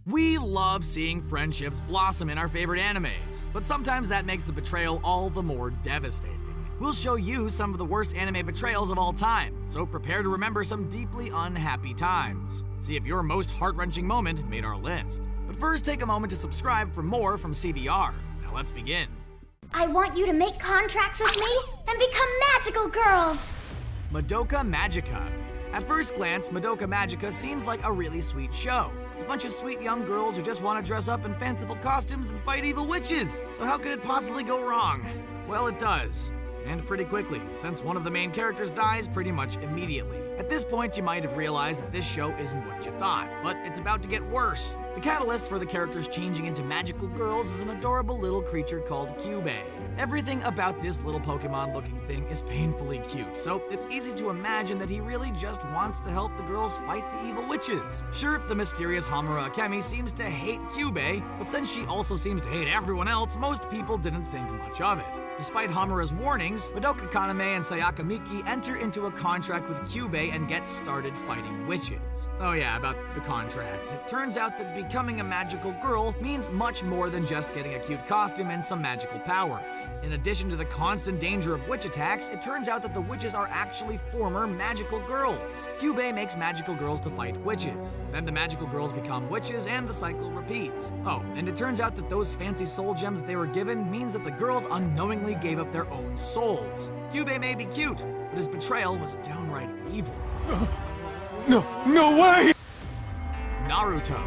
We love seeing friendships blossom in our favorite animes, but sometimes that makes the betrayal all the more devastating. We'll show you some of the worst anime betrayals of all time, so prepare to remember some deeply unhappy times. See if your most heart-wrenching moment made our list. But first, take a moment to subscribe for more from CBR. Now let's begin. I want you to make contracts with me and become magical girls! Madoka Magica. At first glance, Madoka Magica seems like a really sweet show. It's a bunch of sweet young girls who just want to dress up in fanciful costumes and fight evil witches. So how could it possibly go wrong? Well, it does. And pretty quickly, since one of the main characters dies pretty much immediately. At this point, you might have realized that this show isn't what you thought, but it's about to get worse. The catalyst for the characters changing into magical girls is an adorable little creature called Cowboy. Everything about this little Pokemon-looking thing is painfully cute, so it's easy to imagine that he really just wants to help the girls fight the evil witches. Sure, the mysterious Homura Akemi seems to hate Cowboy, but since she also seems to hate everyone else, most people didn't think much of it. Despite Homura's warnings, Madoka Kaname and Sayaka Miki enter into a contract with Cowboy and get started fighting witches. Oh yeah, about the contract. It turns out that becoming a magical girl means much more than just getting a cute costume and some magical powers. In addition to the constant danger of witch attacks, it turns out that the witches are actually former magical girls. Cowboy makes magical girls to fight witches. Then the magical girls become witches and the cycle repeats. Oh, and it turns out that those fancy soul gems they were given means that the girls unknowingly gave up their own souls. Cowboy may be cute, but his betrayal was downright evil. No way! Naruto.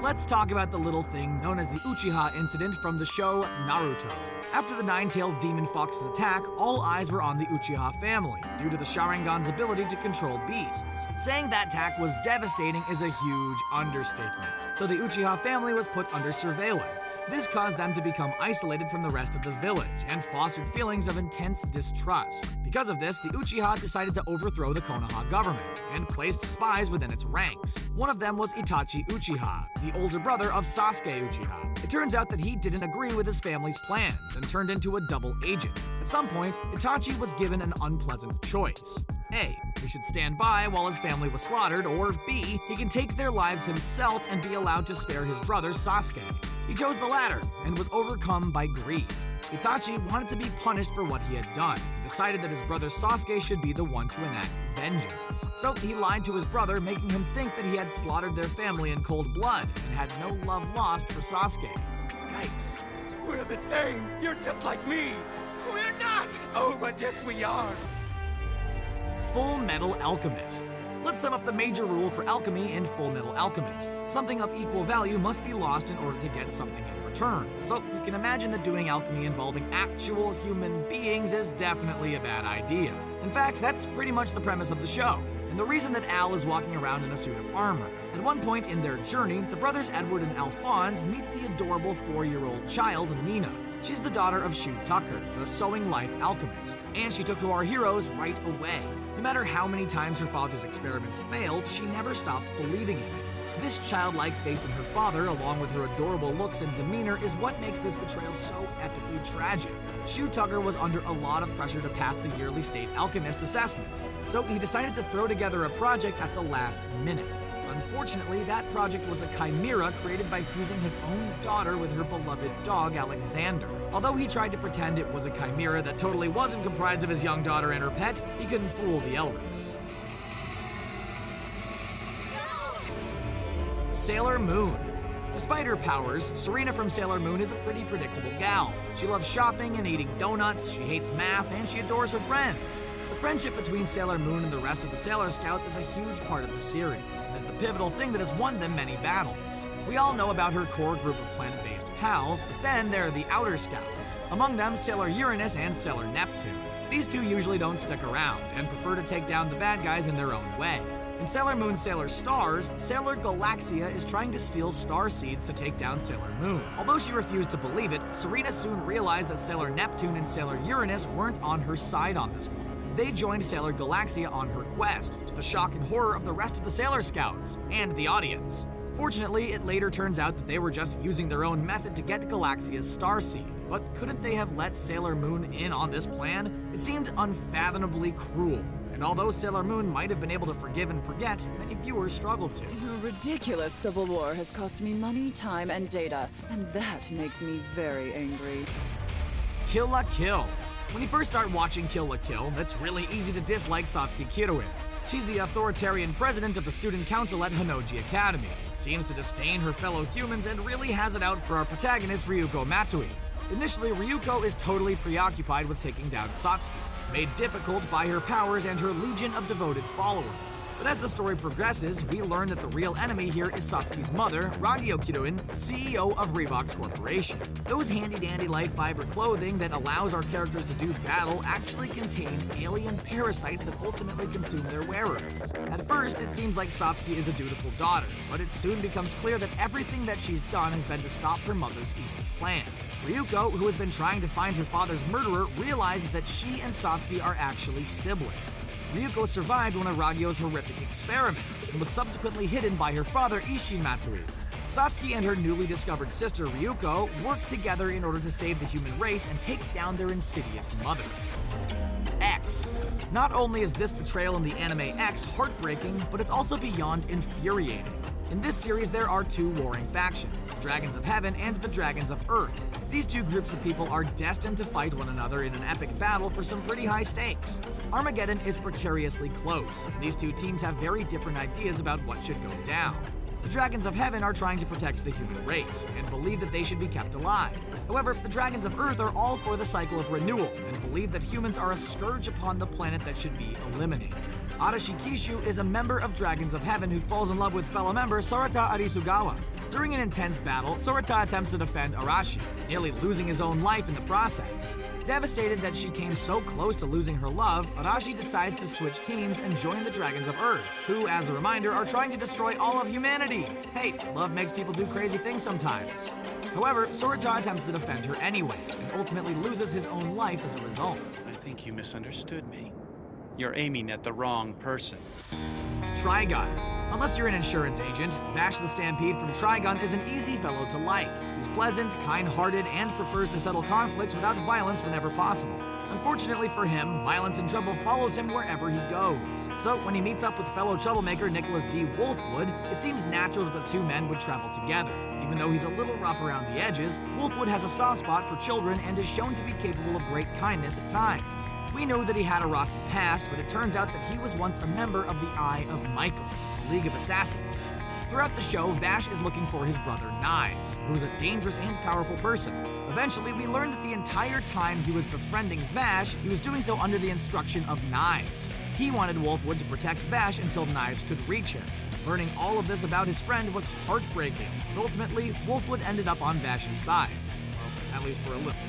Let's talk about the little thing known as the Uchiha incident from the show Naruto. After the nine-tailed demon fox's attack, all eyes were on the Uchiha family, due to the Sharingan's ability to control beasts. Saying that attack was devastating is a huge understatement. So the Uchiha family was put under surveillance. This caused them to become isolated from the rest of the village, and fostered feelings of intense distrust. Because of this, the Uchiha decided to overthrow the Konoha government, and placed spies within its ranks. One of them was Itachi Uchiha, the older brother of Sasuke Uchiha. It turns out that he didn't agree with his family's plans, and turned into a double agent. At some point, Itachi was given an unpleasant choice. A, he should stand by while his family was slaughtered, or B, he can take their lives himself and be allowed to spare his brother Sasuke. He chose the latter, and was overcome by grief. Itachi wanted to be punished for what he had done, and decided that his brother Sasuke should be the one to enact vengeance. So he lied to his brother, making him think that he had slaughtered their family in cold blood, and had no love lost for Sasuke. Yikes. We're the same! You're just like me! We're not! Oh, but yes we are! Full Metal Alchemist. Let's sum up the major rule for alchemy in Full Metal Alchemist. Something of equal value must be lost in order to get something in return. So you can imagine that doing alchemy involving actual human beings is definitely a bad idea. In fact, that's pretty much the premise of the show, and the reason that Al is walking around in a suit of armor. At one point in their journey, the brothers Edward and Alphonse meet the adorable 4-year-old child, Nina. She's the daughter of Shu Tucker, the sewing life alchemist, and she took to our heroes right away. No matter how many times her father's experiments failed, she never stopped believing in it. This childlike faith in her father, along with her adorable looks and demeanor, is what makes this betrayal so epically tragic. Shu Tucker was under a lot of pressure to pass the yearly state alchemist assessment, so he decided to throw together a project at the last minute. Unfortunately, that project was a chimera created by fusing his own daughter with her beloved dog, Alexander. Although he tried to pretend it was a chimera that totally wasn't comprised of his young daughter and her pet, he couldn't fool the Elrics. Sailor Moon. Despite her powers, Serena from Sailor Moon is a pretty predictable gal. She loves shopping and eating donuts, she hates math, and she adores her friends. The friendship between Sailor Moon and the rest of the Sailor Scouts is a huge part of the series, and is the pivotal thing that has won them many battles. We all know about her core group of planet-based pals, but then there are the Outer Scouts. Among them, Sailor Uranus and Sailor Neptune. These two usually don't stick around, and prefer to take down the bad guys in their own way. In Sailor Moon Sailor Stars, Sailor Galaxia is trying to steal star seeds to take down Sailor Moon. Although she refused to believe it, Serena soon realized that Sailor Neptune and Sailor Uranus weren't on her side on this one. They joined Sailor Galaxia on her quest, to the shock and horror of the rest of the Sailor Scouts, and the audience. Fortunately, it later turns out that they were just using their own method to get Galaxia's starseed. But couldn't they have let Sailor Moon in on this plan? It seemed unfathomably cruel, and and although Sailor Moon might have been able to forgive and forget, many viewers struggled to. Your ridiculous civil war has cost me money, time, and data, and that makes me very angry. Kill la Kill. When you first start watching Kill la Kill, it's really easy to dislike Satsuki Kiruin. She's the authoritarian president of the student council at Honnouji Academy, seems to disdain her fellow humans and really has it out for our protagonist Ryuko Matsui. Initially, Ryuko is totally preoccupied with taking down Satsuki, made difficult by her powers and her legion of devoted followers. But as the story progresses, we learn that the real enemy here is Satsuki's mother, Ragyo Kiruin, CEO of Reeboks Corporation. Those handy-dandy life fiber clothing that allows our characters to do battle actually contain alien parasites that ultimately consume their wearers. At first, it seems like Satsuki is a dutiful daughter, but it soon becomes clear that everything that she's done has been to stop her mother's evil plan. Ryuko, who has been trying to find her father's murderer, realizes that she and Satsuki are actually siblings. Ryuko survived one of Ragyo's horrific experiments and was subsequently hidden by her father Ishin Matsui. Satsuki and her newly discovered sister Ryuko work together in order to save the human race and take down their insidious mother. X. Not only is this betrayal in the anime X heartbreaking, but it's also beyond infuriating. In this series, there are two warring factions, the Dragons of Heaven and the Dragons of Earth. These two groups of people are destined to fight one another in an epic battle for some pretty high stakes. Armageddon is precariously close, and these two teams have very different ideas about what should go down. The Dragons of Heaven are trying to protect the human race and believe that they should be kept alive. However, the Dragons of Earth are all for the cycle of renewal and believe that humans are a scourge upon the planet that should be eliminated. Arashi Kishu is a member of Dragons of Heaven who falls in love with fellow member Sorata Arisugawa. During an intense battle, Sorata attempts to defend Arashi, nearly losing his own life in the process. Devastated that she came so close to losing her love, Arashi decides to switch teams and join the Dragons of Earth, who, as a reminder, are trying to destroy all of humanity. Hey, love makes people do crazy things sometimes. However, Sorata attempts to defend her anyways, and ultimately loses his own life as a result. I think you misunderstood me. You're aiming at the wrong person. Trigun. Unless you're an insurance agent, Vash the Stampede from Trigun is an easy fellow to like. He's pleasant, kind-hearted, and prefers to settle conflicts without violence whenever possible. Unfortunately for him, violence and trouble follows him wherever he goes. So when he meets up with fellow troublemaker Nicholas D. Wolfwood, it seems natural that the two men would travel together. Even though he's a little rough around the edges, Wolfwood has a soft spot for children and is shown to be capable of great kindness at times. We know that he had a rocky past, but it turns out that he was once a member of the Eye of Michael, the League of Assassins. Throughout the show, Vash is looking for his brother Knives, who is a dangerous and powerful person. Eventually, we learn that the entire time he was befriending Vash, he was doing so under the instruction of Knives. He wanted Wolfwood to protect Vash until Knives could reach him. Learning all of this about his friend was heartbreaking, but ultimately, Wolfwood ended up on Vash's side. Well, at least for a little.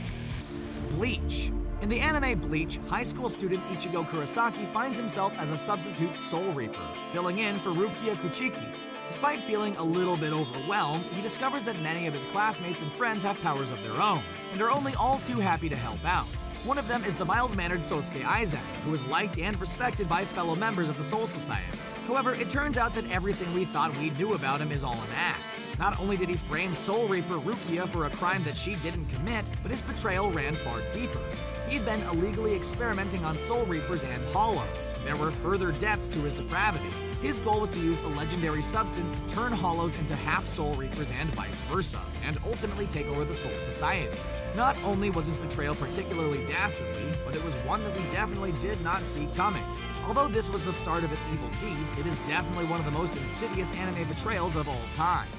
Bleach. In the anime Bleach, high school student Ichigo Kurosaki finds himself as a substitute Soul Reaper, filling in for Rukia Kuchiki. Despite feeling a little bit overwhelmed, he discovers that many of his classmates and friends have powers of their own, and are only all too happy to help out. One of them is the mild-mannered Sosuke Aizen, who is liked and respected by fellow members of the Soul Society. However, it turns out that everything we thought we knew about him is all an act. Not only did he frame Soul Reaper Rukia for a crime that she didn't commit, but his betrayal ran far deeper. He'd been illegally experimenting on Soul Reapers and Hollows. There were further depths to his depravity. His goal was to use a legendary substance to turn Hollows into half Soul Reapers and vice versa, and ultimately take over the Soul Society. Not only was his betrayal particularly dastardly, but it was one that we definitely did not see coming. Although this was the start of his evil deeds, it is definitely one of the most insidious anime betrayals of all time.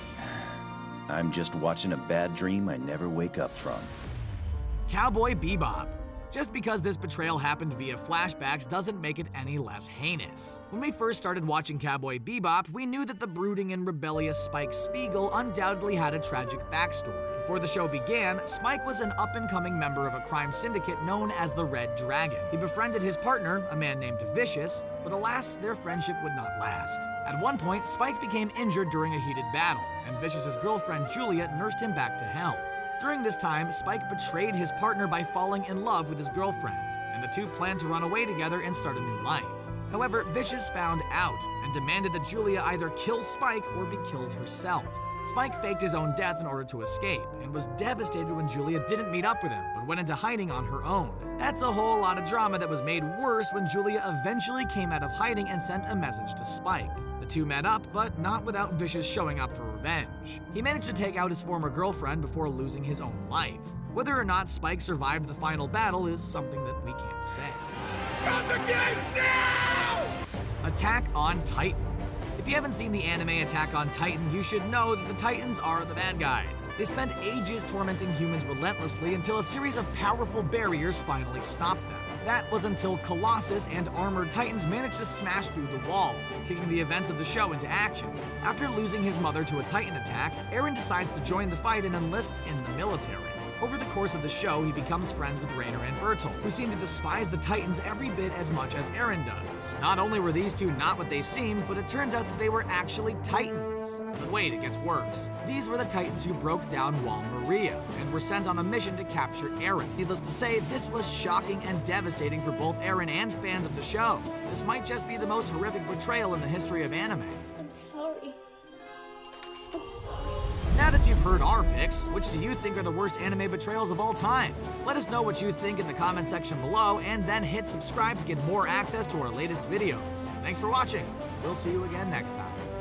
I'm just watching a bad dream I never wake up from. Cowboy Bebop. Just because this betrayal happened via flashbacks doesn't make it any less heinous. When we first started watching Cowboy Bebop, we knew that the brooding and rebellious Spike Spiegel undoubtedly had a tragic backstory. Before the show began, Spike was an up-and-coming member of a crime syndicate known as the Red Dragon. He befriended his partner, a man named Vicious, but alas, their friendship would not last. At one point, Spike became injured during a heated battle, and Vicious's girlfriend Julia nursed him back to health. During this time, Spike betrayed his partner by falling in love with his girlfriend, and the two planned to run away together and start a new life. However, Vicious found out and demanded that Julia either kill Spike or be killed herself. Spike faked his own death in order to escape, and was devastated when Julia didn't meet up with him, but went into hiding on her own. That's a whole lot of drama that was made worse when Julia eventually came out of hiding and sent a message to Spike. The two met up, but not without Vicious showing up for revenge. He managed to take out his former girlfriend before losing his own life. Whether or not Spike survived the final battle is something that we can't say. Shut the gate now! Attack on Titan. If you haven't seen the anime Attack on Titan, you should know that the Titans are the bad guys. They spent ages tormenting humans relentlessly until a series of powerful barriers finally stopped them. That was until Colossus and armored Titans managed to smash through the walls, kicking the events of the show into action. After losing his mother to a Titan attack, Eren decides to join the fight and enlists in the military. Over the course of the show, he becomes friends with Rainer and Bertolt, who seem to despise the Titans every bit as much as Eren does. Not only were these two not what they seemed, but it turns out that they were actually Titans. But wait, it gets worse. These were the Titans who broke down Wall Maria, and were sent on a mission to capture Eren. Needless to say, this was shocking and devastating for both Eren and fans of the show. This might just be the most horrific betrayal in the history of anime. I'm sorry. I'm sorry. Now that you've heard our picks, which do you think are the worst anime betrayals of all time? Let us know what you think in the comment section below, and then hit subscribe to get more access to our latest videos. Thanks for watching. We'll see you again next time.